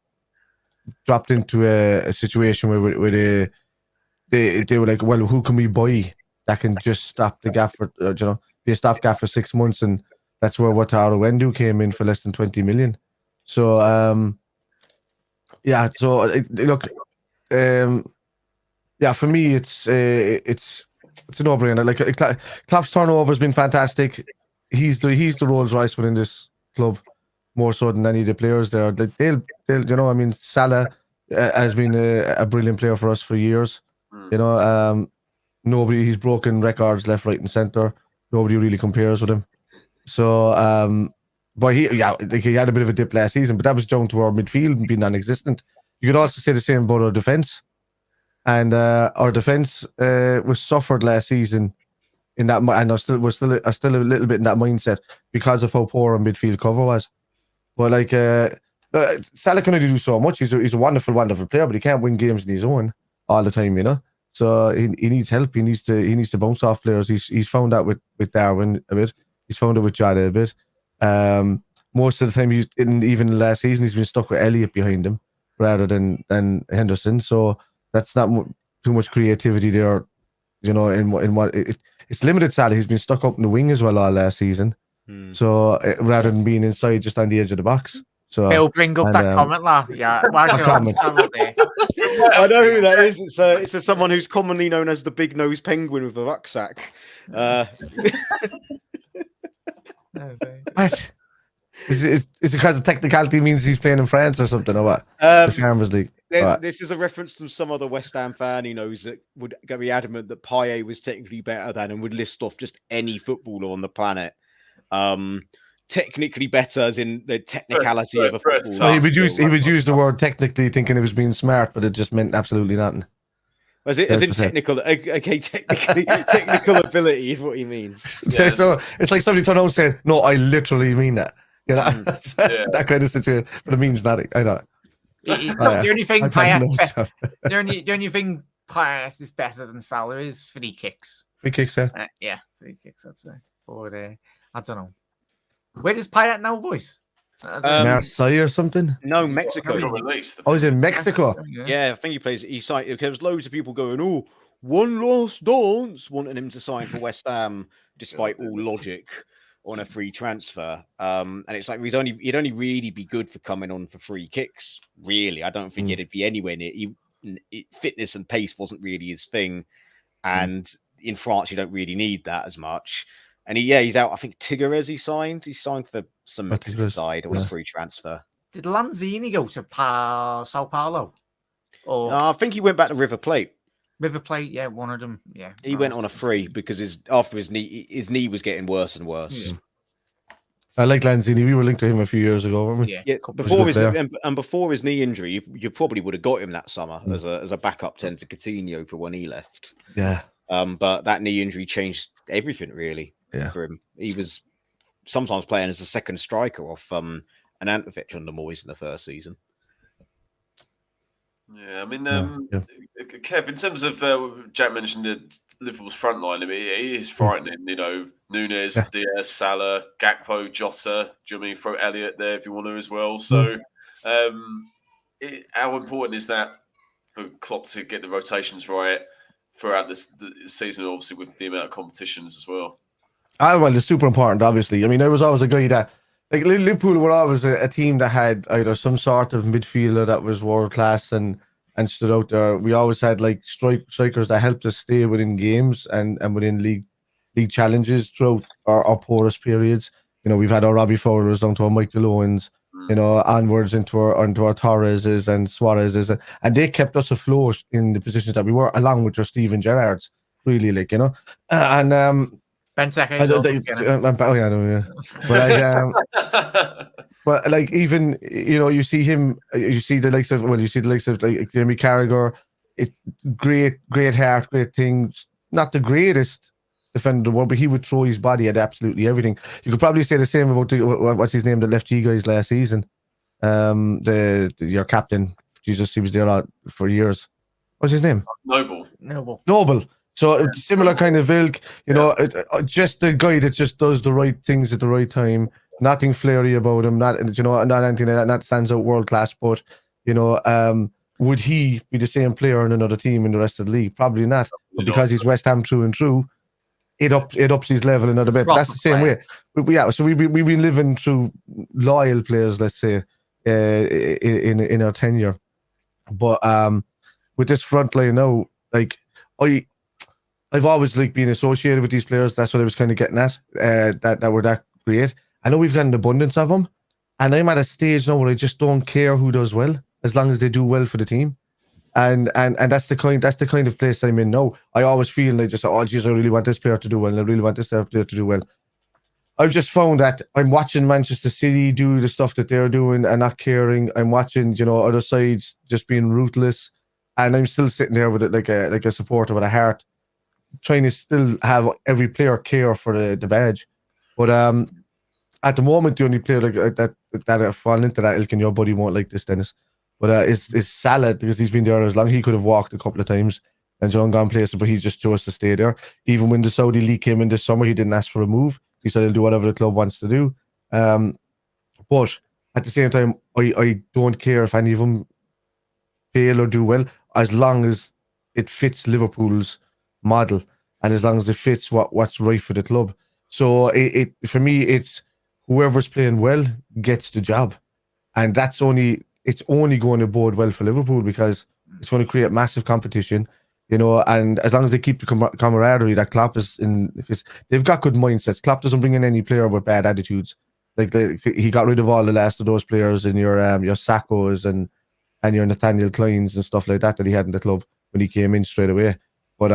Speaker 3: dropped into a situation where they were like, well, who can we buy that can just stop the gap for, be a stopgap for 6 months? And that's where Wataru Endo came in for less than 20 million. So, look, for me, it's a no-brainer. Like, Klopp's turnover has been fantastic. He's the Rolls Royce within this club more so than any of the players there. Like, they'll Salah has been a brilliant player for us for years. He's broken records left, right, and center. Nobody really compares with him. So, but he had a bit of a dip last season, but that was down to our midfield being non-existent. You could also say the same about our defense, and our defense was suffered last season in that, and we're still a little bit in that mindset because of how poor our midfield cover was. But like, Salah can only do so much. He's a wonderful, wonderful player, but he can't win games on his own all the time, So he needs help. He needs to bounce off players. He's found that with Darwin a bit. He's found it with Jada a bit. Most of the time, even last season, he's been stuck with Elliott behind him rather than Henderson. So that's not too much creativity there. In what it's limited. Salah, he's been stuck up in the wing as well all last season. So rather than being inside, just on the edge of the box. So
Speaker 2: Bill, bring up that comment, lad. Yeah,
Speaker 3: comment.
Speaker 4: I know who that is. It's someone who's commonly known as the big nose penguin with a rucksack.
Speaker 3: What? Is it because the technicality means he's playing in France or something, or what? The Farmers League.
Speaker 4: This is a reference to some other West Ham fan who knows that would go be adamant that Payet was technically better than, and would list off just any footballer on the planet. Technically better as in the technicality of a footballer.
Speaker 3: So he would use the word technically, thinking it was being smart, but it just meant absolutely nothing.
Speaker 4: As in technical, okay, technical ability is what he means.
Speaker 3: Yeah. So it's like somebody turned around saying, "No, I literally mean that." You know, that kind of situation, but it means nothing. I know.
Speaker 2: The only thing the only thing Payet is better than Salah is free kicks.
Speaker 3: Free kicks,
Speaker 2: yeah, free kicks. I'd say, but I don't know. Where does Payet now, boys?
Speaker 3: Marseille or something?
Speaker 4: No, Mexico.
Speaker 3: Oh, he's in Mexico.
Speaker 4: Yeah, I think he plays. He signed. There was loads of people going, "Oh, one last dance," wanting him to sign for West Ham, despite all logic, on a free transfer. And it's like he'd only really be good for coming on for free kicks. Really, I don't think it'd be anywhere near. Fitness and pace wasn't really his thing, and in France you don't really need that as much. And he's out. I think Tigres he signed. He signed for some Mexican side on a free transfer.
Speaker 2: Did Lanzini go to Sao Paulo? Or
Speaker 4: I think he went back to River Plate.
Speaker 2: River Plate, yeah, one of them. Yeah,
Speaker 4: he went on a free because his knee was getting worse and worse.
Speaker 2: Yeah.
Speaker 3: I like Lanzini. We were linked to him a few years ago, weren't we?
Speaker 4: Yeah. Before his knee injury, you probably would have got him that summer as a backup 10 to Coutinho for when he left.
Speaker 3: Yeah.
Speaker 4: But that knee injury changed everything really.
Speaker 3: Yeah.
Speaker 4: For him, he was sometimes playing as a second striker off an Anfield under Moyes in the first season.
Speaker 1: Yeah, I mean, Kev, in terms of Jack mentioned the Liverpool's front line, I mean, it is frightening. You know, Nunes, Diaz, Salah, Gakpo, Jota. Do you know what I mean? Throw Elliott there if you want to as well. So, how important is that for Klopp to get the rotations right throughout the season? Obviously, with the amount of competitions as well.
Speaker 3: Well, it's super important, obviously. I mean, I was always a guy that, like, Liverpool were always a team that had either some sort of midfielder that was world class and stood out there. We always had like strikers that helped us stay within games and within league challenges throughout our poorest periods. You know, we've had our Robbie Fowlers down to our Michael Owens, you know, onwards into our Torreses and Suarezes, and they kept us afloat in the positions that we were, along with your Steven Gerrards, really, like, you know, and
Speaker 2: Ben Secker.
Speaker 3: But like, even, you know, you see the likes of like Jamie Carragher. It great heart, great things. Not the greatest defender in the world, but he would throw his body at absolutely everything. You could probably say the same about what's his name that left you guys last season. Your captain, Jesus, he was there for years. What's his name? Noble. So similar kind of ilk, you know, just the guy that just does the right things at the right time. Nothing flary about him, not anything like that. Not stands out world class, but you know, would he be the same player in another team in the rest of the league? Probably not. But because he's West Ham through and through, it ups his level another bit. But that's the same way. So we've been living through loyal players, let's say, in our tenure. But with this front line now, like I've always like been associated with these players. That's what I was kind of getting at. That were that great. I know we've got an abundance of them, and I'm at a stage now where I just don't care who does well, as long as they do well for the team. And that's the kind of place I'm in now. I always feel like just, oh geez, I really want this player to do well, and I really want this player to do well. I've just found that I'm watching Manchester City do the stuff that they're doing and not caring. I'm watching, you know, other sides just being ruthless, and I'm still sitting there with it like a supporter with a heart, trying to still have every player care for the badge. But at the moment, the only player like that have fallen into that ilk, and your buddy won't like this, Dennis, but is Salah, because he's been there as long. He could have walked a couple of times and gone places, but he just chose to stay there. Even when the Saudi league came in this summer, he didn't ask for a move. He said he'll do whatever the club wants to do. But at the same time, I don't care if any of them fail or do well, as long as it fits Liverpool's model and as long as it fits what's right for the club. So it for me, it's whoever's playing well gets the job, and it's only going to bode well for Liverpool, because it's going to create massive competition, you know. And as long as they keep the camaraderie that Klopp is in, because they've got good mindsets. Klopp doesn't bring in any player with bad attitudes. Like he got rid of all the last of those players in your Sackos and and your Nathaniel Kleins and stuff like that he had in the club when he came in straight away. But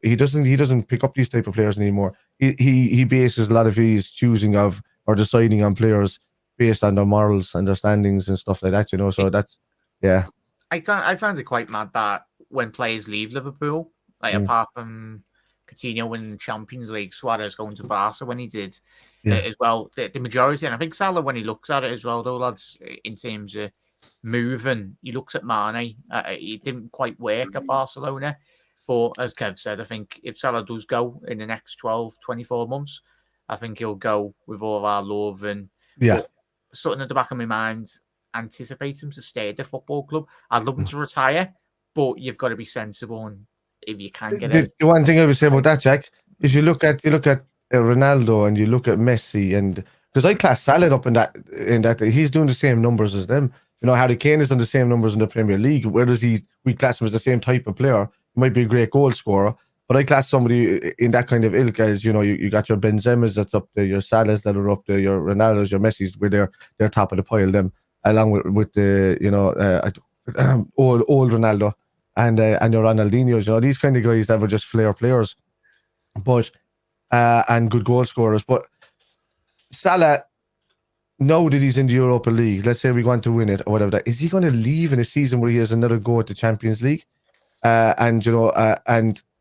Speaker 3: he doesn't pick up these type of players anymore. He bases a lot of his choosing of or deciding on players based on their morals and their standings and stuff like that, you know. So that's
Speaker 2: I find it quite mad that when players leave Liverpool, like apart from Coutinho winning the Champions League, Suarez going to Barca when he did as well, the majority, and I think Salah, when he looks at it as well, though, lads, in terms of moving, he looks at Mane. He didn't quite work at Barcelona, but as Kev said, I think if Salah does go in the next 12, 24 months, I think he'll go with all our love and something at the back of my mind anticipate him to stay at the football club. I'd love him to retire, but you've got to be sensible, and if you can get
Speaker 3: the one thing I would say about that, Jack, is you look at Ronaldo and you look at Messi, and because I class Salah up in that he's doing the same numbers as them. You know, Harry Kane has done the same numbers in the Premier League. Whereas we class him as the same type of player. He might be a great goal scorer, but I class somebody in that kind of ilk as, you know, you got your Benzemas that's up there, your Salahs that are up there, your Ronaldos, your Messis, where they're top of the pile. Them along with the old Ronaldo and your Ronaldinhos, you know, these kind of guys that were just flair players, but and good goal scorers. But Salah, now that he's in the Europa League, let's say we want to win it or whatever, is he going to leave in a season where he has another go at the Champions League? And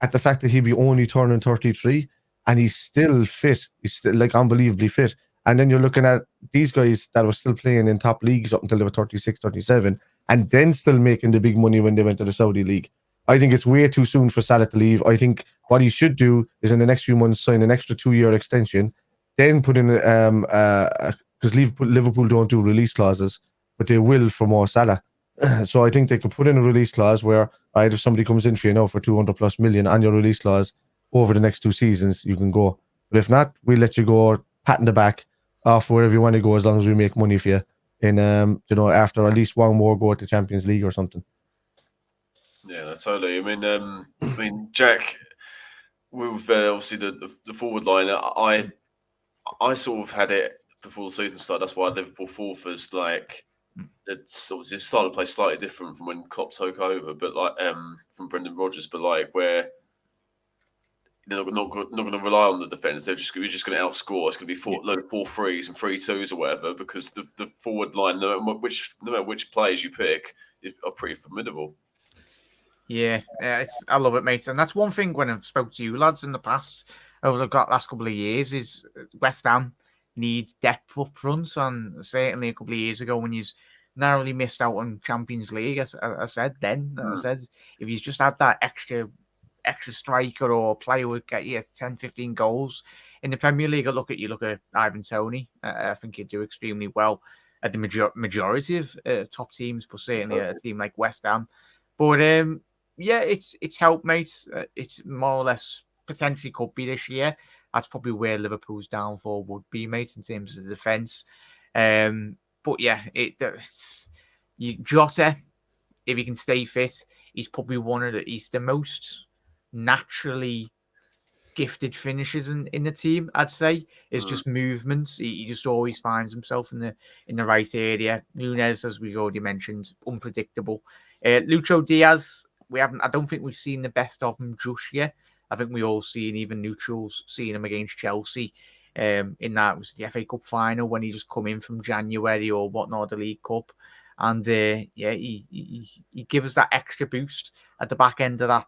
Speaker 3: at the fact that he'll be only turning 33 and he's still fit, he's still like unbelievably fit. And then you're looking at these guys that were still playing in top leagues up until they were 36, 37, and then still making the big money when they went to the Saudi League. I think it's way too soon for Salah to leave. I think what he should do is in the next few months sign an extra 2-year extension, then put in because Liverpool don't do release clauses, but they will for more Salah. So I think they could put in a release clause where, if somebody comes in for you now for 200+ million on your release clause over the next 2 seasons, you can go. But if not, we'll let you go, pat in the back off wherever you want to go, as long as we make money for you. And after at least one more go at the Champions League or something.
Speaker 1: Yeah, totally. I mean, Jack, with obviously the forward line, I sort of had it before the season started. That's why Liverpool fourth is like, it's obviously started to play slightly different from when Klopp took over, but like from Brendan Rodgers, but like where they're not going to rely on the defence. We're just going to outscore. It's going to be 4 threes and 3 twos or whatever, because the forward line, no matter which players you pick, are pretty formidable.
Speaker 2: Yeah, I love it, mate. And that's one thing when I've spoke to you lads in the past over the last couple of years is West Ham needs depth up front. And certainly a couple of years ago when you narrowly missed out on Champions League, I said if you just had that extra striker or player would get you 10, 15 goals in the Premier League. Look at Ivan Toney. I think he'd do extremely well at the majority of top teams, but certainly a team like West Ham. But it's helped, mate. It's more or less potentially could be this year. That's probably where Liverpool's downfall would be, mate, in terms of the defence. But yeah, Jota, if he can stay fit, he's probably he's the most naturally gifted finishers in the team, I'd say. It's just movements. He just always finds himself in the right area. Nunez, as we've already mentioned, unpredictable. Lucho Diaz, I don't think we've seen the best of him just yet. I think we all seen, even neutrals, seeing him against Chelsea. In that was the FA Cup final when he just come in from January or whatnot, the League Cup. And he gives us that extra boost at the back end of that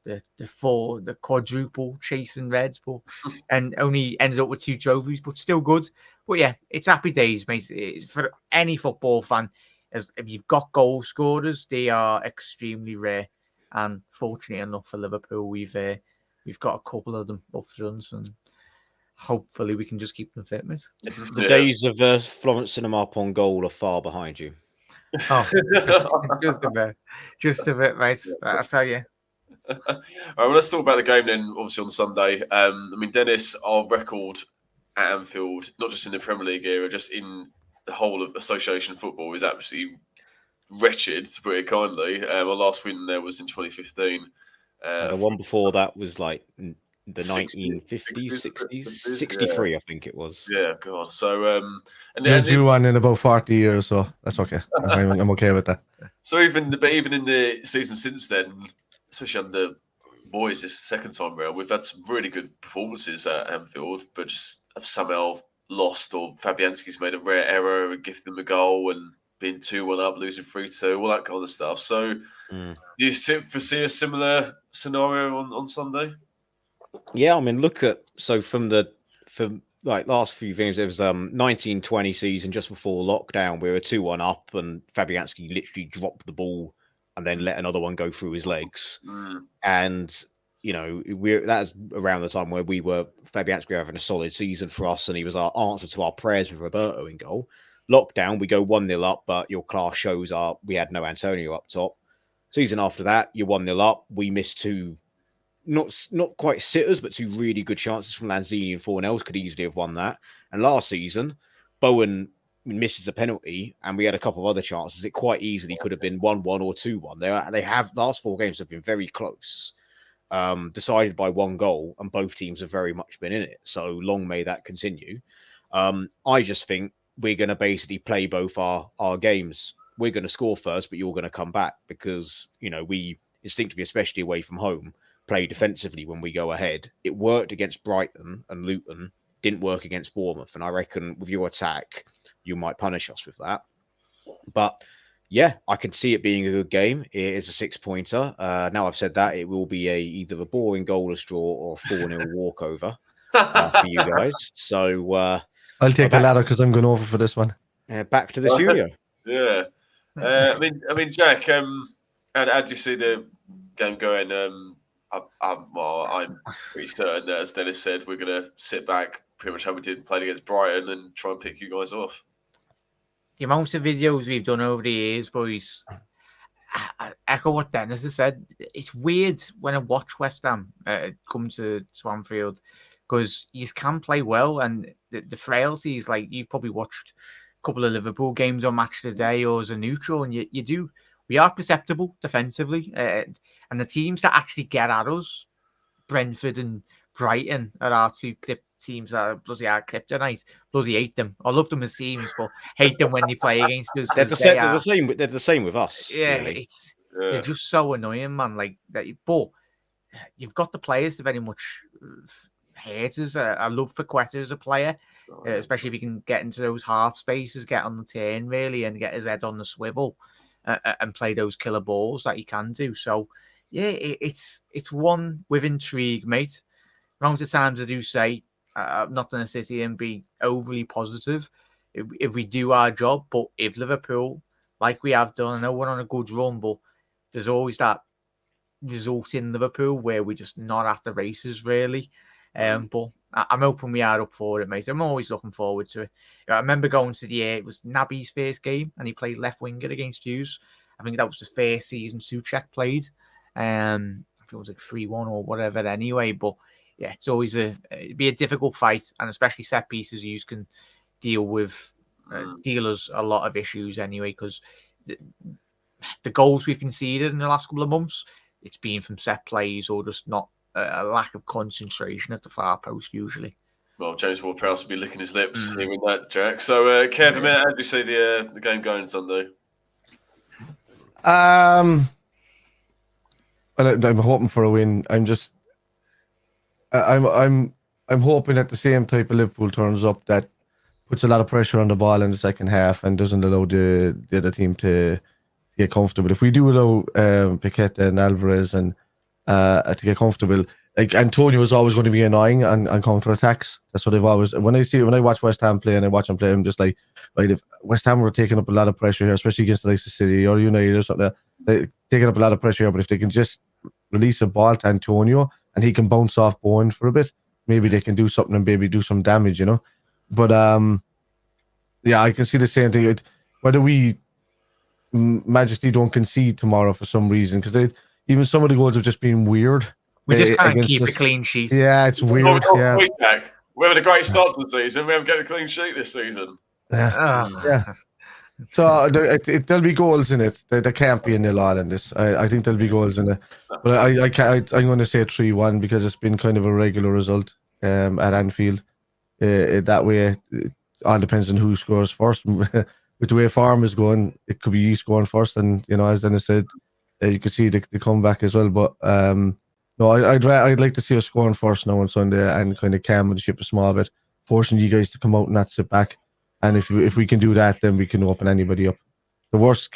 Speaker 2: the quadruple chasing Reds, but and only ends up with 2 trophies, but still good. But yeah, it's happy days, mate. For any football fan, if you've got goal scorers, they are extremely rare. And fortunately enough for Liverpool, we've got a couple of them up front, and hopefully we can just keep them fit, mate.
Speaker 4: The days of Florence Cinema on goal are far behind you.
Speaker 2: Oh, just a bit, mate. I'll tell you.
Speaker 1: All right, well, let's talk about the game then. Obviously on Sunday. I mean, Dennis, our record at Anfield, not just in the Premier League era, just in the whole of association football, is absolutely wretched, to put it kindly. Our last win there was in 2015.
Speaker 4: The one before that was like the
Speaker 1: 60s,
Speaker 4: 1950s, 60s,
Speaker 1: 60s,
Speaker 4: 63, I think it was.
Speaker 1: Yeah, God. So,
Speaker 3: They're due one in about 40 years, so that's okay. I'm okay with that.
Speaker 1: So even in the season since then, especially under boys this second time round, we've had some really good performances at Anfield, but just have somehow lost, or Fabianski's made a rare error and gifted them a goal and being 2-1 up, losing 3-2, all that kind of stuff. So do you foresee a similar scenario on Sunday?
Speaker 4: Yeah, I mean, from like last few games, it was 1920 season just before lockdown. We were 2-1 up, and Fabianski literally dropped the ball and then let another one go through his legs. And that's around the time where Fabianski having a solid season for us, and he was our answer to our prayers with Roberto in goal. Lockdown, we go 1-0 up, but your class shows up. We had no Antonio up top. Season after that, you're 1-0 up. We missed two. Not quite sitters, but two really good chances from Lanzini and Fornells could easily have won that. And last season, Bowen misses a penalty, and we had a couple of other chances. It quite easily could have been 1-1 or 2-1. They have last 4 games have been very close, decided by 1 goal, and both teams have very much been in it. So long may that continue. I just think we're going to basically play both our games. We're going to score first, but you're going to come back because we instinctively, especially away from home, play defensively when we go ahead. It worked against Brighton and Luton, didn't work against Bournemouth, and I reckon with your attack, you might punish us with that. But yeah, I can see it being a good game. It is a 6-pointer. Now I've said that, it will be either a boring goalless draw or a 4-0 walkover for you guys. So
Speaker 3: I'll take the ladder because I'm going over for this one.
Speaker 4: Back to the studio.
Speaker 1: Yeah. I mean, Jack, how do you see the game going? I'm pretty certain that, as Dennis said, we're going to sit back pretty much how we did playing against Brighton and try and pick you guys off.
Speaker 2: The amount of videos we've done over the years, boys, I echo what Dennis has said. It's weird when I watch West Ham come to Anfield because you can play well, and the frailties, like you probably watched a couple of Liverpool games on Match Today or as a neutral, and you do. We are perceptible defensively, and the teams that actually get at us, Brentford and Brighton, are our 2 teams that are bloody hard kryptonite. Bloody hate them. I love them as teams, but hate them when they play against us.
Speaker 4: They're the same with us.
Speaker 2: Yeah,
Speaker 4: really.
Speaker 2: They're just so annoying, man. Like that, but you've got the players to very much hate us. I love Paqueta as a player, especially if he can get into those half spaces, get on the turn really, and get his head on the swivel. And play those killer balls that he can do. So, yeah, it's one with intrigue, mate. Amount of times I do say I'm not going to sit here and be overly positive if we do our job, but if Liverpool, like we have done, I know we're on a good run, but there's always that result in Liverpool where we're just not at the races, really. But I'm hoping we are up for it, mate. I'm always looking forward to it. I remember going to it was Naby's first game, and he played left winger against Hughes. I think that was the first season Souček played. I think it was like 3-1 or whatever anyway. But yeah, it's always it'd be a difficult fight, and especially set pieces Hughes can deal with dealers a lot of issues anyway, because the goals we've conceded in the last couple of months, it's been from set plays or just not a lack of concentration at the far post usually.
Speaker 1: Well, James Ward-Prowse will be licking his lips hearing that, Jack. So, Kevin, how do you see the game going Sunday?
Speaker 3: Well, I'm hoping for a win. I'm hoping that the same type of Liverpool turns up that puts a lot of pressure on the ball in the second half and doesn't allow the other team to get comfortable. If we do allow Paqueta and Alvarez and to get comfortable, like Antonio is always going to be annoying on counter attacks. That's what they've always. When I watch West Ham play and I watch them play, I'm just like, right, if West Ham were taking up a lot of pressure here, especially against the likes of City or United or something, they're taking up a lot of pressure here. But if they can just release a ball to Antonio and he can bounce off Bowen for a bit, maybe they can do something and maybe do some damage, you know. But yeah, I can see the same thing. Whether we magically don't concede tomorrow for some reason, because even some of the goals have just been weird.
Speaker 2: We just can't keep a clean sheet.
Speaker 3: Yeah, it's weird. Yeah.
Speaker 1: We're having a great start to the season. We haven't got a clean sheet this season.
Speaker 3: Yeah. So there'll be goals in it. There can't be a nil all in this. I think there'll be goals in it. But I can't. I'm going to say 3-1 because it's been kind of a regular result at Anfield. That way, it all depends on who scores first. With the way form is going, it could be you scoring first, and as Dennis said, you could see the comeback as well. But no, I'd like to see us scoring first now on Sunday and kind of calm the ship a small bit, forcing you guys to come out and not sit back. And if we can do that, then we can open anybody up. The worst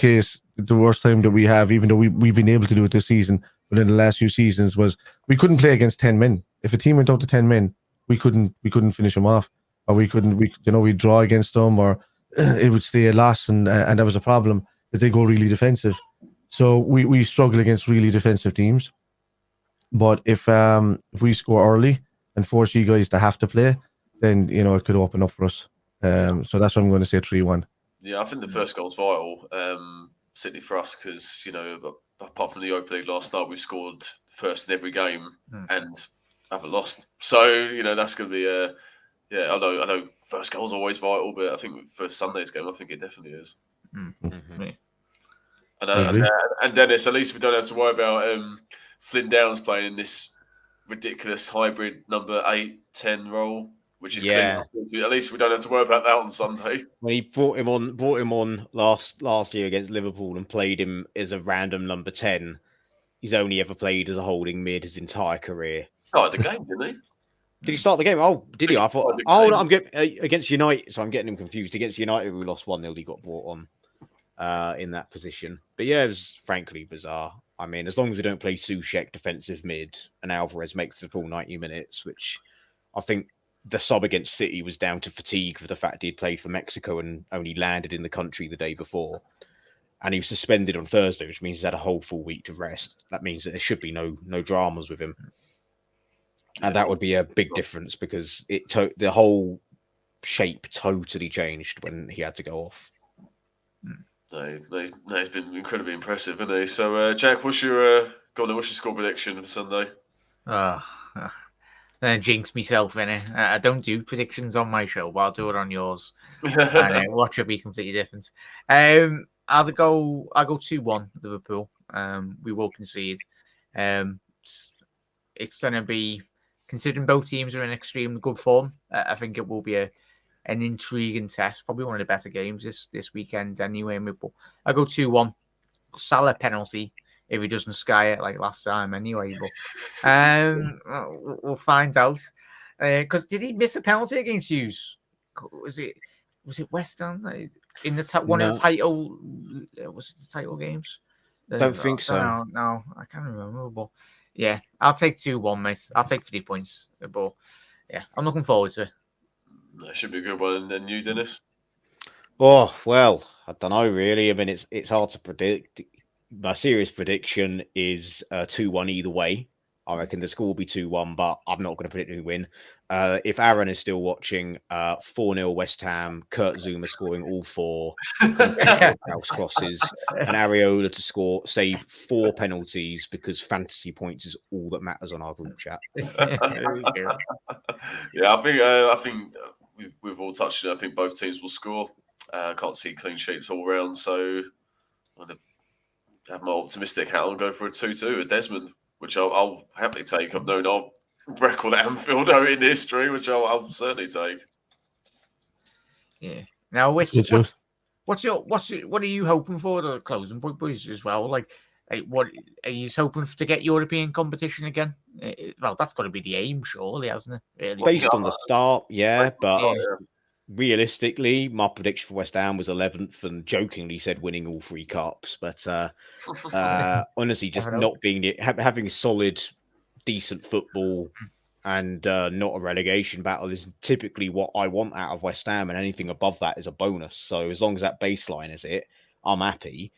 Speaker 3: time that we have, even though we've been able to do it this season, but in the last few seasons, was we couldn't play against 10 men. If a team went out to 10 men, we couldn't finish them off, or we'd draw against them, or it would stay a loss, and that was a problem because they go really defensive. So we struggle against really defensive teams. But if we score early and force you guys to have to play, then it could open up for us. So that's what I'm going to say 3-1.
Speaker 1: Yeah, I think the first goal's vital, certainly for us, because apart from the Europa League last night, we've scored first in every game and haven't lost. So that's going to be I know first goal's always vital, but I think for Sunday's game, I think it definitely is.
Speaker 2: Mm-hmm.
Speaker 1: And Dennis, at least we don't have to worry about Flynn Downs playing in this ridiculous hybrid number 8-10 role, which is clear. At least we don't have to worry about that on Sunday.
Speaker 4: When he brought him on last year against Liverpool and played him as a random number 10, he's only ever played as a holding mid his entire career.
Speaker 1: Started the game, didn't he?
Speaker 4: Did he start the game? Oh, did he? I thought. Oh, no, I'm getting against United, so I'm getting him confused. Against United, we lost 1-0. He got brought on in that position. But yeah, it was frankly bizarre. I mean, as long as we don't play Soucek defensive mid and Alvarez makes the full 90 minutes, which I think the sub against City was down to fatigue for the fact he'd played for Mexico and only landed in the country the day before. And he was suspended on Thursday, which means he's had a whole full week to rest. That means that there should be no dramas with him. And that would be a big difference because the whole shape totally changed when he had to go off.
Speaker 1: No, he's been incredibly impressive, hasn't he? So, Jack, what's your score prediction for Sunday?
Speaker 2: Then jinx myself, innit? I don't do predictions on my show, but I'll do it on yours. And watch it be completely different. I'll go 2-1 Liverpool. We will concede. It's going to be, considering both teams are in extremely good form, I think it will be an intriguing test. Probably one of the better games this weekend anyway. I'll go 2-1. Salah penalty if he doesn't sky it like last time anyway. But we'll find out. Because did he miss a penalty against Hughes? Was it West Ham in the of the title? Was it the title games?
Speaker 4: Don't think so.
Speaker 2: No, I can't remember. But yeah, I'll take 2-1, mate. I'll take 3 points. But yeah, I'm looking forward to it.
Speaker 1: That should be a good one. And then you, Dennis?
Speaker 4: Oh, well, I don't know, really. I mean, it's hard to predict. My serious prediction is 2-1 either way. I reckon the score will be 2-1, but I'm not going to predict who win. If Aaron is still watching, 4-0 West Ham, Kurt Zuma scoring all 4 house crosses, and Areola to save 4 penalties because fantasy points is all that matters on our group chat.
Speaker 1: Yeah, I think we've all touched it. I think both teams will score. I can't see clean sheets all round, so I'm going to have my optimistic hat on and go for a 2-2 at Desmond, which I'll happily take. I've known our record at Anfield in history, which I'll certainly take.
Speaker 2: Yeah. Now, what are you hoping for the closing point, boys, as well? Like, what are you hoping to get European competition again? Well, that's got to be the aim, surely, hasn't it? Really?
Speaker 4: Based on the start, yeah, but realistically, my prediction for West Ham was 11th, and jokingly said winning all 3 cups. But honestly, just not being having solid, decent football and not a relegation battle is typically what I want out of West Ham, and anything above that is a bonus. So as long as that baseline is it, I'm happy.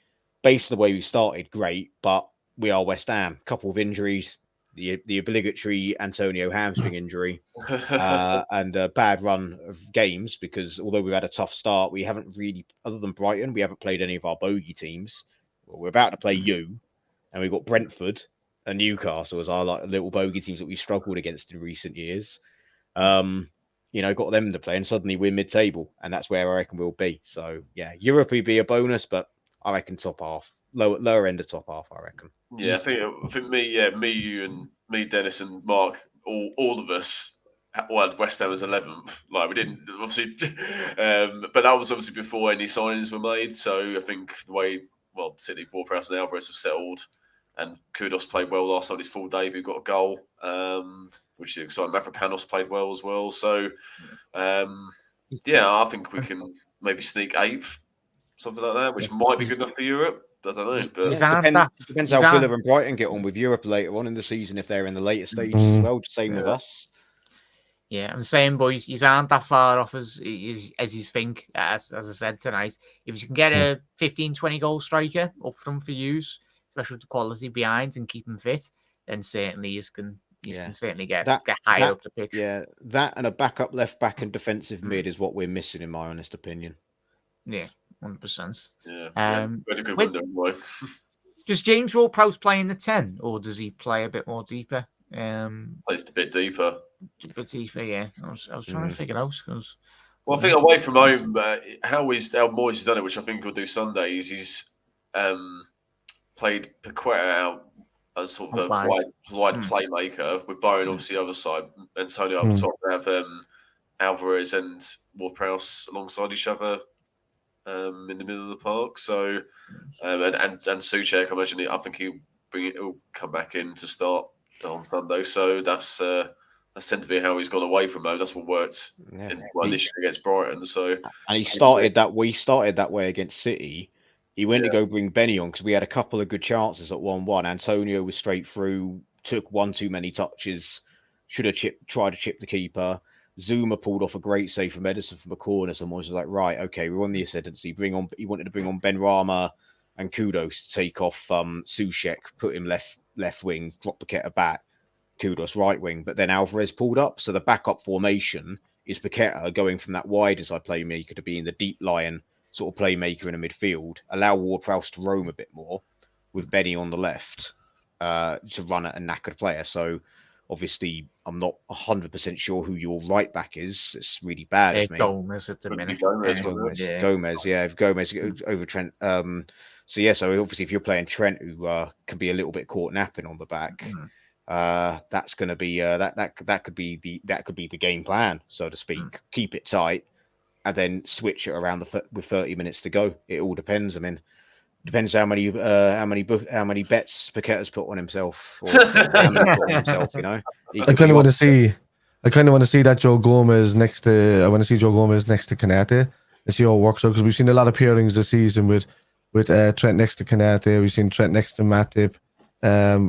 Speaker 4: Based on the way we started, great, but we are West Ham. Couple of injuries, the obligatory Antonio hamstring injury, and a bad run of games, because although we've had a tough start, we haven't really, other than Brighton, we haven't played any of our bogey teams. Well, we're about to play you, and we've got Brentford and Newcastle as our little bogey teams that we struggled against in recent years. got them to play, and suddenly we're mid-table, and that's where I reckon we'll be. So yeah, Europe will be a bonus, but I reckon top half, lower end of top half, I reckon.
Speaker 1: Yeah, I think me, you, and me, Dennis, and Mark, all of us all had West Ham as 11th. Like, we didn't obviously, but that was obviously before any signings were made. So I think the way City, Ward-Prowse, and Alvarez have settled, and Kudos played well last night. His full debut, got a goal, which is exciting. Mavropanos played well as well. So I think we can maybe sneak 8th, something like that, which might be good enough for Europe. I don't know, but
Speaker 4: depends how Villa and Brighton get on with Europe later on in the season if they're in the later stages as well. Same with us.
Speaker 2: Yeah, I'm saying, boys, you aren't that far off as you think. As I said tonight, if you can get a 15-20 goal striker up front for use, especially with the quality behind and keep him fit, then certainly you can certainly get higher up the pitch.
Speaker 4: Yeah, that and a backup left back and defensive mid is what we're missing, in my honest opinion.
Speaker 2: Yeah, 100%.
Speaker 1: Yeah, a good window, boy.
Speaker 2: Does James Ward-Prowse play in the 10, or does he play a bit more deeper?
Speaker 1: Plays a bit deeper.
Speaker 2: Yeah. I was trying to figure out because.
Speaker 1: Well, I think away from home, how Moyes has done it, which I think he'll do Sunday, is he's played Paqueta out as sort of a wide playmaker with Bowen obviously the other side, Antonio up top. They have Alvarez and Ward-Prowse alongside each other in the middle of the park. So and Souček, I think he'll come back in to start on Sunday. So that's tend to be how he's gone away from home. That's what worked initially against Brighton. So
Speaker 4: and he started that way against City. He went to go bring Benny on because we had a couple of good chances at 1-1. Antonio was straight through, took one too many touches, should have tried to chip the keeper. Zuma pulled off a great save from Edison from a corner. Someone was like, right, okay, we're on the ascendancy. He wanted to bring on Ben Rama and Kudos to take off Souček, put him left wing, drop Paqueta back. Kudos right wing, but then Alvarez pulled up. So the backup formation is Paqueta going from that wide inside playmaker to being the deep lying sort of playmaker in a midfield. Allow Ward-Prowse to roam a bit more with Benny on the left to run at a knackered player. So obviously, I'm not 100% sure who your right back is. It's really bad of me.
Speaker 2: Gomez at the minute.
Speaker 4: Gomez, if Gomez over Trent. So obviously, if you're playing Trent, who can be a little bit caught napping on the back. That's going to be that could be the game plan, so to speak. Keep it tight, and then switch it around with 30 minutes to go. It all depends. I mean, depends how many bets Paqueta's put on himself. Or you know,
Speaker 3: I kind of want to see that Joe Gomez next to. I want to see Joe Gomez next to Canate and see how it works out, because we've seen a lot of pairings this season with Trent next to Canate. We've seen Trent next to Matip.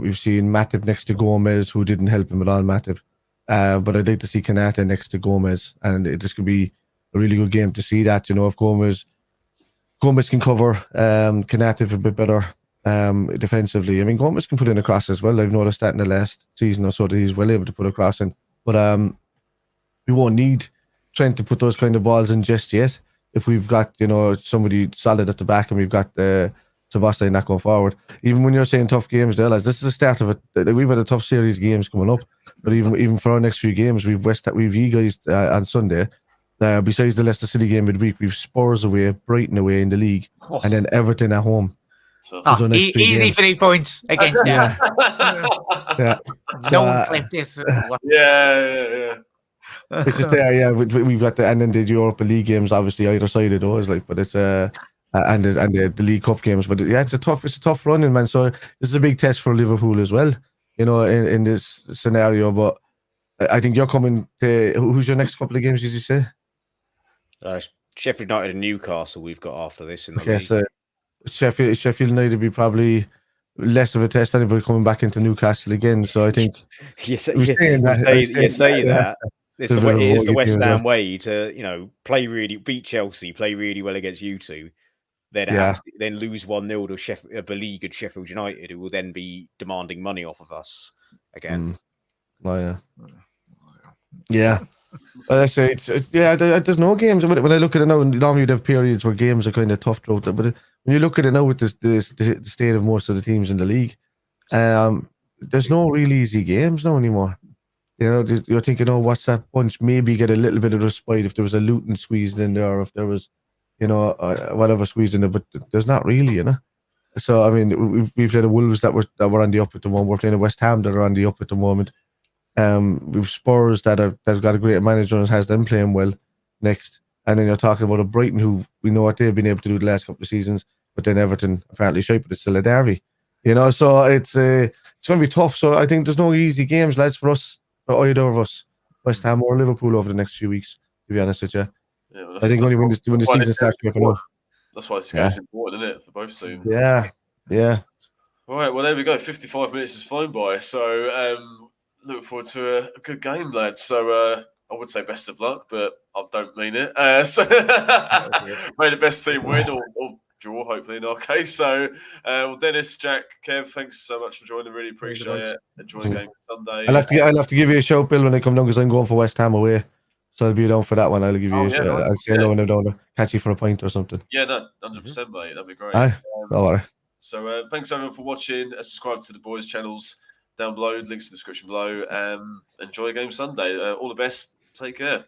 Speaker 3: We've seen Matip next to Gomez, who didn't help him at all, Matip. But I'd like to see Canate next to Gomez, and this could be a really good game to see that. You know, if Gomez can cover Canate a bit better defensively. I mean, Gomez can put in a cross as well. I've noticed that in the last season or so that he's well able to put a cross in. But we won't need Trent to put those kind of balls in just yet. If we've got, you know, somebody solid at the back and we've got Sebastian not going forward. Even when you're saying tough games there, lads, this is the start of it. We've had a tough series of games coming up, but even for our next few games, we've you guys on Sunday. Besides the Leicester City game midweek, we've Spurs away, Brighton away in the league, and then Everton at home.
Speaker 2: Easy 3 points against them.
Speaker 3: Yeah.
Speaker 2: No one clipped this.
Speaker 1: Yeah.
Speaker 3: It's just we've got and then the Europa League games, obviously either side of those, like, but it's and the League Cup games, but it's a tough running, man. So this is a big test for Liverpool as well, you know, in this scenario. But I think you're coming to who's your next couple of games? Did you say?
Speaker 4: Sheffield United and Newcastle. We've got after this in the league.
Speaker 3: So Sheffield United will be probably less of a test anybody coming back into Newcastle again. So I think
Speaker 4: you say that. It is the West Ham way to, beat Chelsea, play really well against you two, then lose 1-0 to a beleaguered Sheffield United, who will then be demanding money off of us again.
Speaker 3: Yeah. I say there's no games. When I look at it now, normally you'd have periods where games are kind of tough throughout, but when you look at it now with the state of most of the teams in the league, there's no really easy games now anymore. You know, you're thinking, oh, what's that bunch? Maybe get a little bit of respite if there was a Luton squeezed in there, or if there was, you know, whatever squeezed in there. But there's not really, you know. So I mean, we've played the Wolves that were on the up at the moment. We're playing the West Ham that are on the up at the moment. We've Spurs that've got a great manager and has them playing well next. And then you're talking about a Brighton who we know what they've been able to do the last couple of seasons, but then Everton apparently shite, but it's still a derby. You know, so it's going to be tough. So I think there's no easy games, lads, for us, for either of us, West Ham or Liverpool, over the next few weeks. To be honest with you,
Speaker 1: Yeah, well,
Speaker 3: I think only when the season starts, we have to know.
Speaker 1: That's why this game's important, isn't it, for both teams?
Speaker 3: Yeah.
Speaker 1: All right, well, there we go. 55 minutes has flown by. So, look forward to a good game, lads. So, I would say best of luck, but I don't mean it. So may the best team win or draw, hopefully, in our case. So, well, Dennis, Jack, Kev, thanks so much for joining. Really appreciate it. Enjoy the game Sunday.
Speaker 3: I'll have to give you a shout, Bill, when I come down, because I'm going for West Ham away. So I'll be down for that one. I'll give you a shout. I'll say hello when I'm down there. Catch you for a pint or something.
Speaker 1: Yeah, no, 100%, mate. That'd be great.
Speaker 3: Aye, don't worry.
Speaker 1: So thanks everyone for watching. Subscribe to the boys' channels down below. Links in the description below. Enjoy Game Sunday. All the best. Take care.